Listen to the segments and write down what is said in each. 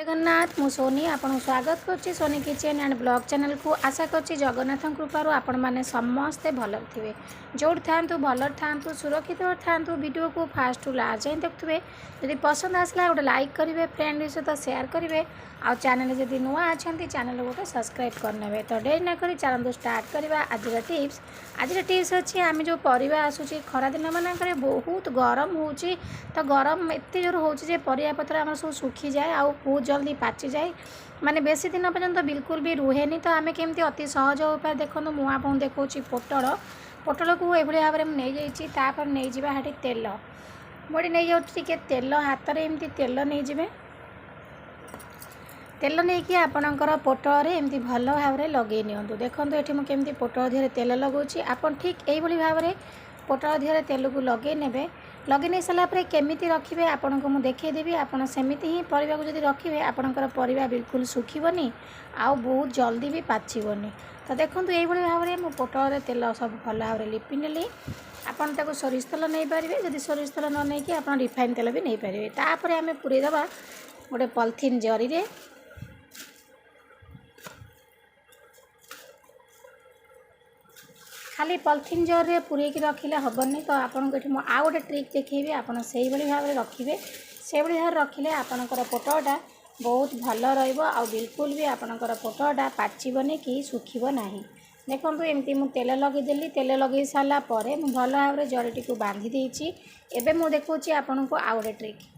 जगन्नाथ मु सोनी आपन स्वागत करछि Soni kitchen and blog channel को। आशा करछि जगन्नाथ कृपार आपण मैंने समस्ते भल थे जोड़ था भल था सुरक्षित था वीडियो को फास्ट टू लास्ट जाए देखुए। जदि पसंद आसला गोटे लाइक करेंगे, फ्रेंड सहित शेयर करेंगे, आ चैनल जदि नुआ अच्छा चैनल गोटे सब्सक्राइब करने। तो डेरी न करी चलते स्टार्ट करवा आज टिप्स। आज टिप्स अच्छी आम जो परिवा आसूँ खरा दिन मानक बहुत गरम हो तो गरम एत जोर हो परिया पत्र आम सब सुखी जाए आ बहुत जल्दी पाची जाए, माने बेसी दिन पर्यंत बिल्कुल भी रुहे नहीं। तो आम केमती अति सहज उपाय देखो मुझे आपको देखा पोटल पोटल को ये भाव में नहीं जापर नहीं जावा हाँ तेल मुझे नहीं जाए तेल हाथ में एमती तेल नहीं जाए तेल नहीं कि आपणकर पोटल एमती भल भाव में लगे नियंतु। देखो ये मुझे पोटल देहरे तेल लगौची आपन ठीक यही भाव में पोटल देहरे तेल को लगे ने लगे नहीं सारापर केमी रखिए आपन को मुझे देखईदेवी। आपड़ सेमती ही परिवा को जब रखिए आपणकर परिवा बिल्कुल सुखीबनी आउ बहुत जल्दी भी पाचिबनी। तो देखो यही भाव में मुझे पोटल तेल सब भल भाव में लिपि नेली। आपन ताको सोरिष तेल नहीं पारे, जब सोरिष तेल न नहीं कि आप रिफाइन तेल भी नहीं पारे। तापर आम पूरेदबा गोटे पॉलिथीन जरी रे खाली पॉलिथीन जर रे पूरेक रखिले हेनी। तो आपको ये आउ गोटे ट्रिक देखिए, आपड़ से भाव में रखिए से भाव रखिले आपणकर पोटलटा बहुत भल रहा बिल्कुल भी आपणकर पोटलटा पाचबनी कि सुखीब ना। देखो एमती मुझे तेल लगेदेली, तेल लगे सारापर मुझे भल भाव में जरीटी को बांधी देती। एवं मुझे देखा आपन को आउ गोटे ट्रिक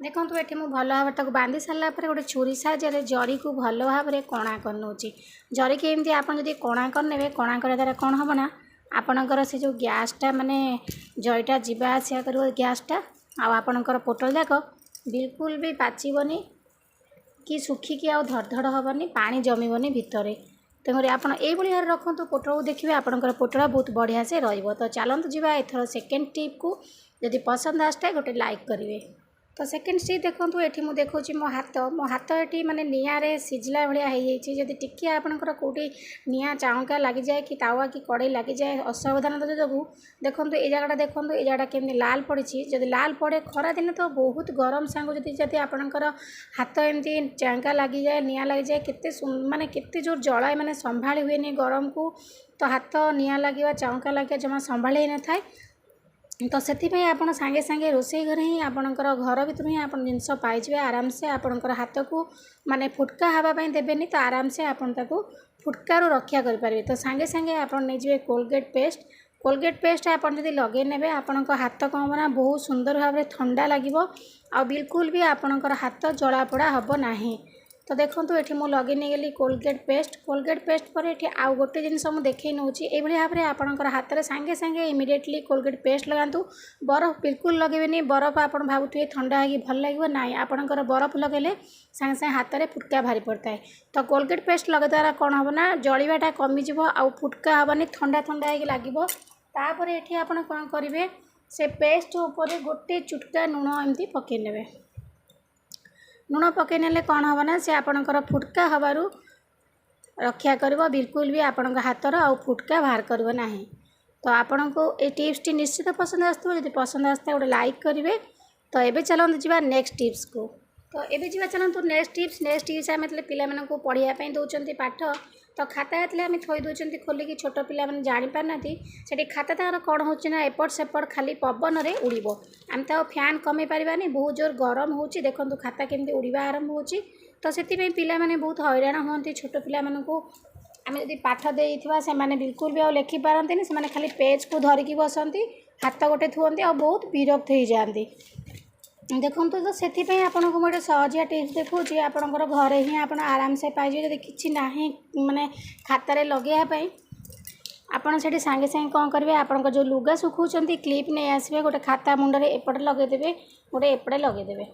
देखो ये मुझे भल भाव तक बांधी सारापर गोटे छुरी साहाय्य जरी को भल भाव में कणा कर जरी की एमती आप कणा करने कणा कर द्वारा कौन हम ना आपणकर से जो गैसटा माने जरीटा जीवा आसिया कर गैसटा आपणकर पोटल जाक बिल्कुल भी पाचबनी कि सुखिकी आ धड़धड़ हेनी, पानी जमीबनी भितर। तेणुक आप भाव रखु पोटल को देखिए आपणकर पोटल बहुत बढ़िया से रही। तो चलतु जी एथर सेकेंड टिप को जदि पसंद आसता गोटे लाइक करेंगे। तो सेकेंड स्टेप देखो ये मुझे देखा मो हाथ ये माने निआरे सिझला भाया हो जदि टिके आपंकर कौटी निआ चाउका लग जाए कि तावा कि कड़े लग जाए असावधानता जो देखो ये जगह देखो ये जगह केमती लाल पड़ी। जब लाल पड़े खरा दिन तो बहुत गरम सांग जदि आपंकर हाथ एमती चाउका लग जाए निआ लग जाए केते माने केते जोर जलाए माने संभाली हुए गरम को। तो हाथ निआ लगे चाउका लगे जमा संभाली न थाए। तो से आप सांगे सांगे रोसई घर ही आपणकर घर भर ही आप जिनस पाइबे आराम से आपणकर हाथ को माने फुटका हाँवाई देवेनि। तो आराम से आपन ताको फुटकारु रक्षा करें। तो सांगे सांगे आप नहीं कोलगेट पेस्ट आप लगे ने आपण हाथ कौन ना बहुत सुंदर भाव में ठंडा लगे आ बिल्कुल भी आपणकर हाथ जलापोड़ा हम ना। तो देखो ये मुझे लगे नहीं गली कोलगेट पेस्ट पर ये आउ गोटे जिन मुझे देखई नौ ये भाव में आपणकर हाथ में सांगे सांगे इमिडिएटली कोलगेट पेस्ट लगातु। बरफ बिल्कुल लगेनि, बरफ आप भावुए ठंडा हो भल लगे ना आपणकर बरफ लगेले सांगे सांगे हाथ में फुटका भारी पड़ता है। तो कोलगेट पेस्ट लगे द्वारा कौन हम ना जलवाटा कमिज आउ फुटका हेनी ठंडा ठंडा हो लगे। तापर ये आप कौन करेंगे से पेस्ट उपर गोटे चुटका लुण एमती पकईने लुण पकईने कौन हम ना से आपणकर फुटका हबारू रक्षा कर बिल्कुल भी आपण हाथर आउ फुटका बाहर कर ना। तो आपण को ये टिप्स टी निश्चित पसंद आसो, यदि पसंद आसता गोटे लाइक करेंगे। तो ये चलते जी नेक्स्ट टिप्स को। तो ये जी चलते नेक्स्ट टिप्स आम पे पढ़ाई दौरान पाठ तो खाता ये आम थई दूसरी खोलिकी छोट पिला जापारना से खाता तार कौन होना एपट सेपट खाली पवन में उड़ब आम तो फैन कमे पारानी बहुत जोर गरम हो। देखो खाता केमती उड़वा आरंभ हो। तो से पाने बहुत हैरान होती छोट पिला आम जब पाठ देवा से बिल्कुल भी लिखि पारती से खाली पेज को धरिकी बसती हाथ गोटे थुअंती और बहुत विरक्त हो जाती। देखो तो से आपन को गोटे सहजिया टिप्स देखा आपंकर घरे ही आप आराम से पाइबे। जब कि ना माने खातार लगेवाई आपड़ से सांगे सांगे कौन करेंगे आपंकर जो लुगा सुखाऊँ क्लिप नहीं आसवे गोटे खाता मुंडे एपटे लगेदेवे गोटे एपटे लगेदेवे।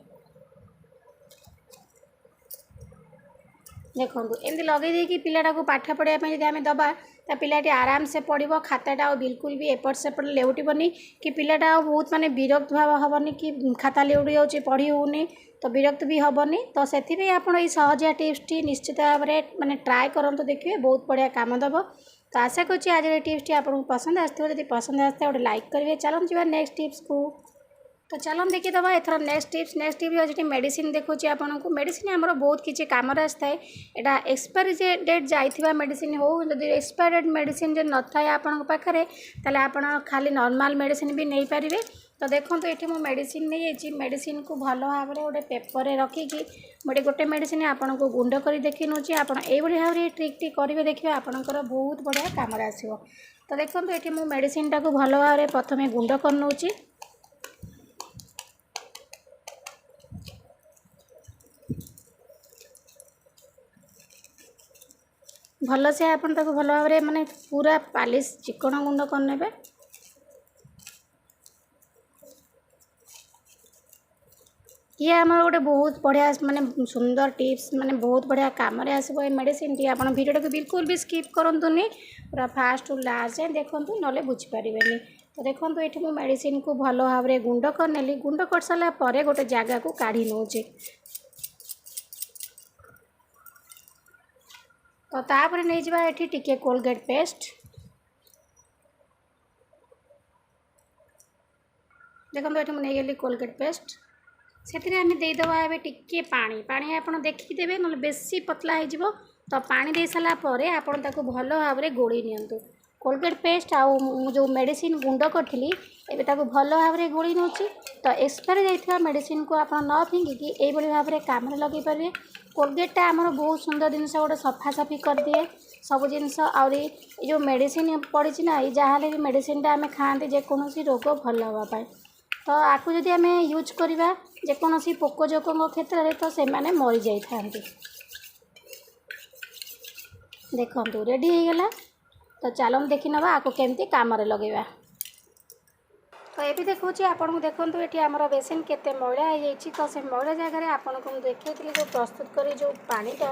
देखो एमती लगे कि पिलाटा को पाठ पढ़ाई जब आम दबा तो पिलाटी आराम से पढ़ो खाताटा आ बिल्कुल भी एपट सेपट लेउटबनी कि पिलाटा बहुत माने विरक्त भाव हेनी कि खाता लेउटी जाऊँगी पढ़ी होनी तो विरक्त भी हेनी। तो से आप सहजिया टिप्स टी निश्चित भाव में माने ट्राए करंतु देखिए बहुत बढ़िया काम दब। तो आशा करुँच आज टिप्स टी आपको पसंद आसो, जब पसंद आसता गोटे लाइक करेंगे। चलते जी नेक्स्ट टिप्स को। तो चलो देखीदे एथर नेक्स्ट टिप्स अच्छी मेडिसिन देखुची आपको मेडिसिन आमर बहुत किसी कम आए यहाँ एक्सपायरी डेट जाइए मेडिसिन हो जब एक्सपायरी डेट मेडिसिन जो न थाए आपण पाखे ताले आपण खाली नॉर्मल मेडिसिन भी नहीं पारे। तो देखो ये मुझे मेडिसिन नहीं मेडिसिन को भल भाव में गोटे पेपर रखिकी गोटे मेडिसिन आपन को गुंड कर देखी नौची आप भाव में ट्रिक टी करेंगे देखिए आपंकर बहुत बढ़िया कम आसो। तो देखो ये मुझे मेडिसिन टाक भल भाव में प्रथम गुंड कर नौची भल से आपन ताको भल भाव में माने पूरा पालिश चिकन गुंड करने ये आम गोटे बहुत बढ़िया माने सुंदर टिप्स माने बहुत बढ़िया कम आसो ये मेडिसिन टी आप वीडियो को बिल्कुल भी स्किप करंतुनी पूरा फास्ट टू लास्ट जाए देखूँ ना बुझीपारे। तो देखो ये मुझे मेडिसिन को भल भाव में गुंड करनेली गुंड कर सारापर गोटे जगह को काढ़ी नौचे। तो तापर नहीं जावा एठी टिके कोलगेट पेस्ट देखो ये मुझे नहीं कोलगेट पेस्ट से आम देदेवा ए टिके पानी पानी आप देखीदेवे ना बेसी पतला हो तो पानी दे सारापर आपन ताको भल भाव में गोली नियंतु कोलगेट पेस्ट आउ जो मेडिसिन गुंड करी एबे ताको भल भाव में गोली नौची। तो एक्सपायरी जाइथिबा मेडिसिन को आप न फिंगिकी एभली भाव में काम लगे पारे। कोलगेटा आमर बहुत सुंदर जिनस गोटे सफासफी कर दिए सब जिनस आहरी जो मेडिसिन पड़ी ना जहाँ भी मेडिसिन आम खाते जेकोसी रोग भल हाँपाई। तो आपको जदि आम यूज करवा जेकोसी पोकजोकों क्षेत्र में तो से मरी जाते देखु रेडी हो गला। तो चलो देखी नवा आपको केमती कम लगेगा। तो ये देखूँ आपको देखो ये आमर बेसिन केते मैला हो तो से मैला जगह आपन को देखी जो प्रस्तुत करी जो पानीटा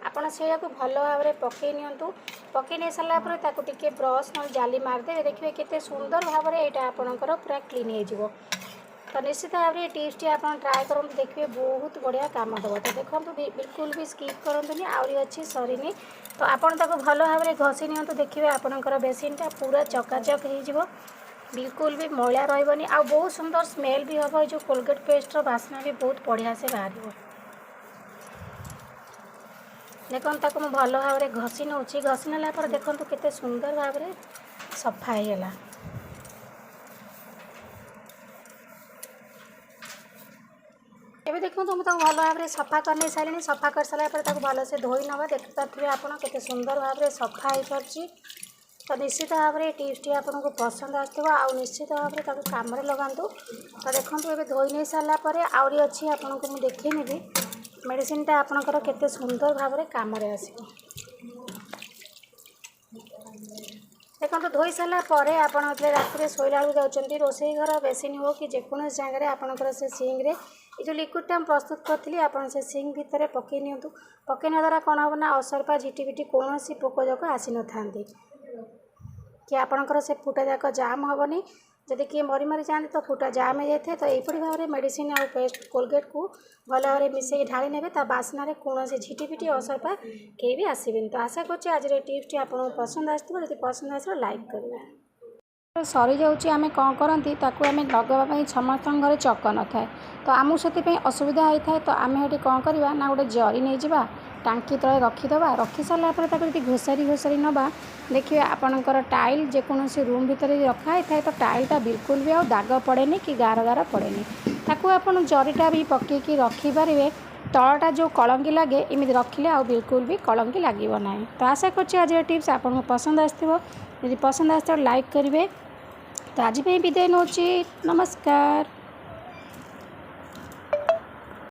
आपड़ से भल भाव में पकई नियंतु पकई नहीं सारापर ताको टिके ब्रश न जाली मारदे देखिए केते सुंदर भाव में यहाँ आपंकर पूरा क्लीन हो। तो निश्चित भाव में टिप्स टी आप ट्राए करूँ देखिए बहुत बढ़िया काम देव। तो देखो बिल्कुल भी स्किप करतुनि आहरी अच्छी सरीनी। तो आपन ताको भल भाव में घसी नियंतु देखिए आपंकर बेसिनटा पूरा चकाचक हो बिल्कुल भी मैला रही आ बहुत सुंदर स्मेल भी हम जो कोलगेट पेस्ट बास्ना भी बहुत बढ़िया से बाहर देखो ताको मुझे भल भाव में घसी नौची घसी नाला पर देखो केते सुंदर भाव में सफा होगा। एबे देखो मुझे भल भाव में सफा करने सारे सफा कर सारापर भल से धोई नवा देखी पारे आप सुंदर भाव में सफा हो पार्टी। तो निश्चित भाव में टिप्स टी आपको पसंद आसो आ निश्चित भाव में कम लगातु। तो देखो ये धोई नहीं सारापर आहरी अच्छी आपको मुझे देखी मेडिसिनटा आपंकर केते सुंदर भाव में कम आसो। देखो धोई सारापर आप रात शोला जाऊँच रोसे घर बेसिन हो कि जेकोसी जगह आपंकर से सिंग्रे ये जो लिक्विडटा प्रस्तुत करी आप सिंग भितर पकई नियंतु पकईना द्वारा कौन हम ना असरपा झिटिपिटी कौन पोकजक आसी न था कि आपणकर से फुटा जाक जाम हेनी जदि किए मरी मरी जाते तो फुटा जाम हो जाए। तो यहीपरी भाव में मेडिसिन आ पेस्ट कोलगेट को भल भाव में मिसई ढाली ने बास्नार कौन झिटिपिटी असरपा कहीं भी आसबेनि। तो आशा कर आज टिप्स टी आपको पसंद आसो जब पसंद आस लाइक करवा। सरी जाऊँगी आम कौन करती आम लगवाई समस्त घर चक न थाए तो आमको से असुविधा होता है। तो आम ये कौन करवा ना गोटे जरी नहीं जावा टांकी तले रखीदे रखी सारापर घोषारी घोषारी नवा देखिए आपणकर टाइल जेकोसी रूम भितर रखाई थाए तो टाइलटा बिल्कुल भी आ दाग पड़ेनि कि गार गार पड़ेनि ताकू आप जरीटा भी पकईकि रखिपारे तलटा जो कलंकी लगे इमिति रखिले आ बिल्कुल भी कलंकी लगे ना। तो आशा कर आज टिप्स आपको पसंद आसो यदि पसंद आस लाइक करेंगे। तो आज विदाय नौची नमस्कार।